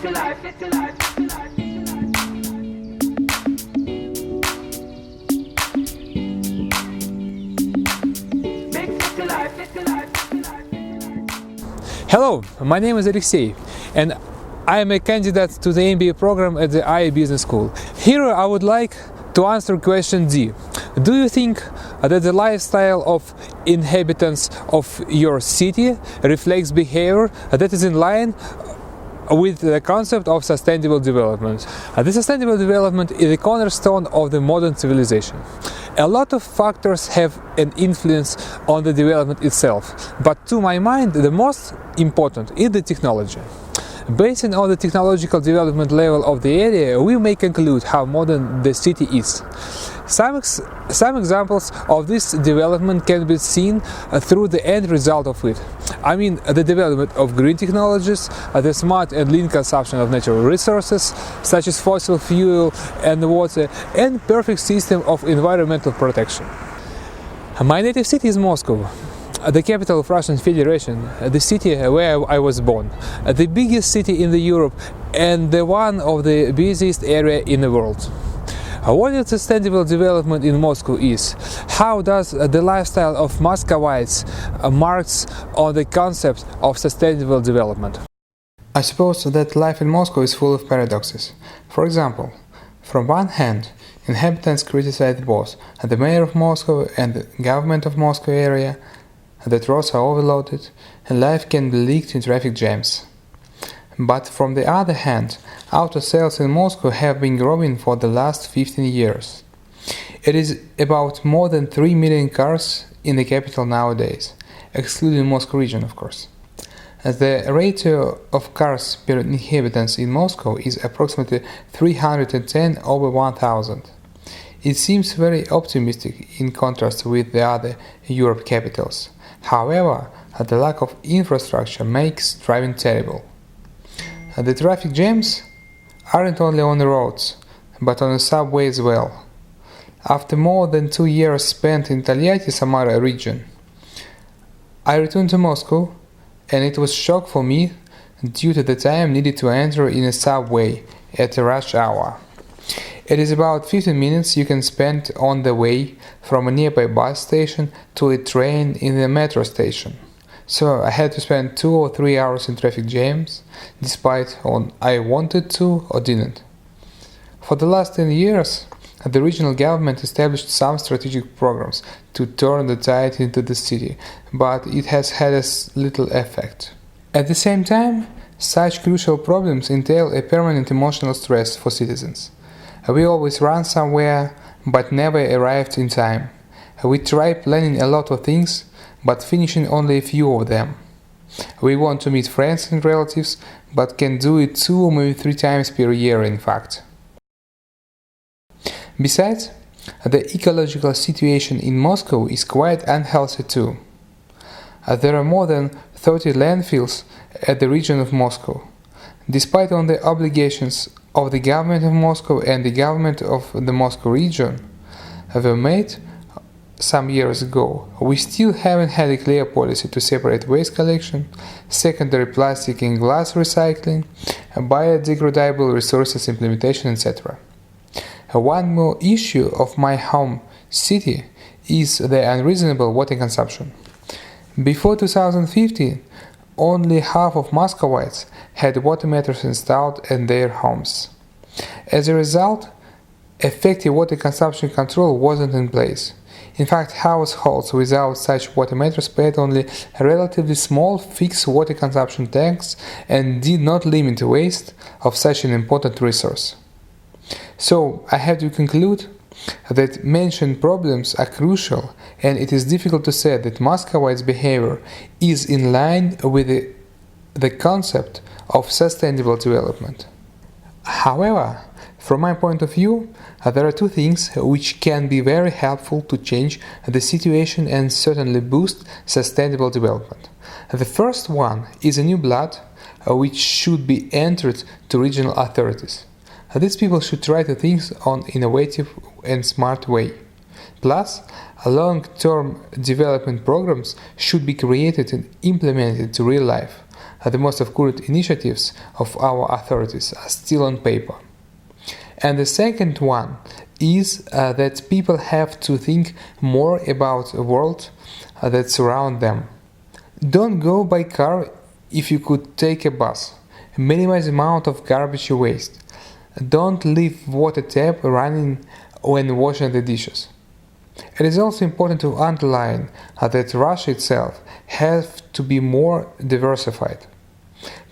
Hello, my name is Alexey, and I am a candidate to the MBA program at the IE Business School. Here I would like to answer question D. Do you think that the lifestyle of inhabitants of your city reflects behavior that is in line with the concept of sustainable development? The sustainable development is the cornerstone of the modern civilization. A lot of factors have an influence on the development itself, but to my mind the most important is the technology. Based on the technological development level of the area, we may conclude how modern the city is. Some examples of this development can be seen through the end result of it. I mean the development of green technologies, the smart and lean consumption of natural resources, such as fossil fuel and water, and perfect system of environmental protection. My native city is Moscow, the capital of Russian Federation, the city where I was born, the biggest city in Europe and the one of the busiest area in the world. What is sustainable development in Moscow is? How does the lifestyle of Muscovites marks on the concept of sustainable development? I suppose that life in Moscow is full of paradoxes. For example, from one hand, inhabitants criticize both the mayor of Moscow and the government of Moscow area that roads are overloaded and life can be leaked in traffic jams. But from the other hand, auto sales in Moscow have been growing for the last 15 years. It is about more than 3 million cars in the capital nowadays, excluding Moscow region, of course. The ratio of cars per inhabitants in Moscow is approximately 310 over 1000. It seems very optimistic in contrast with the other Europe capitals. However, the lack of infrastructure makes driving terrible. The traffic jams aren't only on the roads, but on the subway as well. After more than 2 years spent in Taliati-Samara region, I returned to Moscow, and it was a shock for me due to the time needed to enter in a subway at a rush hour. It is about 15 minutes you can spend on the way from a nearby bus station to a train in the metro station. So I had to spend 2 or 3 hours in traffic jams, despite I wanted to or didn't. For the last 10 years, the regional government established some strategic programs to turn the tide into the city, but it has had a little effect. At the same time, such crucial problems entail a permanent emotional stress for citizens. We always run somewhere, but never arrived in time. We try planning a lot of things, but finishing only a few of them. We want to meet friends and relatives, but can do it 2 or maybe 3 times per year in fact. Besides, the ecological situation in Moscow is quite unhealthy too. There are more than 30 landfills at the region of Moscow. Despite on the obligations of the government of Moscow and the government of the Moscow region were made some years ago, we still haven't had a clear policy to separate waste collection, secondary plastic and glass recycling, biodegradable resources implementation, etc. One more issue of my home city is the unreasonable water consumption. Before 2015, only half of Muscovites had water meters installed in their homes. As a result, effective water consumption control wasn't in place. In fact, households without such water meters paid only relatively small fixed water consumption tax and did not limit the waste of such an important resource. So, I have to conclude that mentioned problems are crucial, and it is difficult to say that Muscovites' behavior is in line with the concept of sustainable development. However, from my point of view, there are 2 things which can be very helpful to change the situation and certainly boost sustainable development. The first one is a new blood which should be entered to regional authorities. These people should try to think on innovative and smart way. Plus, long-term development programs should be created and implemented to real life. the most accurate initiatives of our authorities are still on paper. And the second one is that people have to think more about the world that surrounds them. Don't go by car if you could take a bus. Minimize the amount of garbage you waste. Don't leave water tap running when washing the dishes. It is also important to underline that Russia itself has to be more diversified.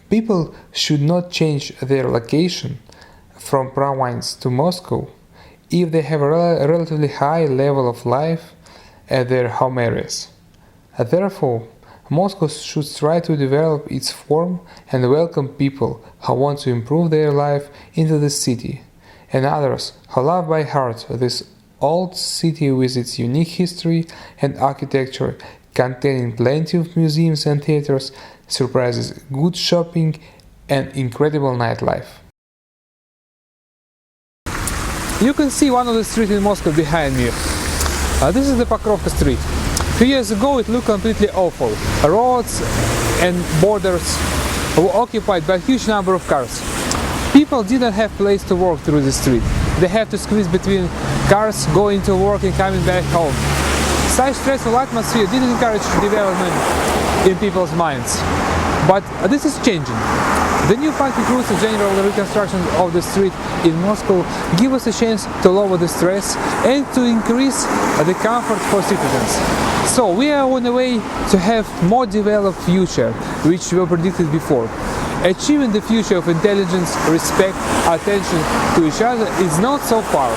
People should not change their location from province to Moscow if they have a relatively high level of life at their home areas. Therefore, Moscow should try to develop its form and welcome people who want to improve their life into the city, and others who love by heart this old city with its unique history and architecture, containing plenty of museums and theaters, surprises, good shopping, and incredible nightlife. You can see one of the streets in Moscow behind me. This is the Pokrovka street. A few years ago it looked completely awful. Roads and borders were occupied by a huge number of cars. People didn't have place to walk through the street. They had to squeeze between cars, going to work and coming back home. Such stressful atmosphere didn't encourage development in people's minds. But this is changing. The new concrete routes and general reconstruction of the street in Moscow give us a chance to lower the stress and to increase the comfort for citizens. So we are on the way to have more developed future, which were predicted before. Achieving the future of intelligence, respect, attention to each other is not so far.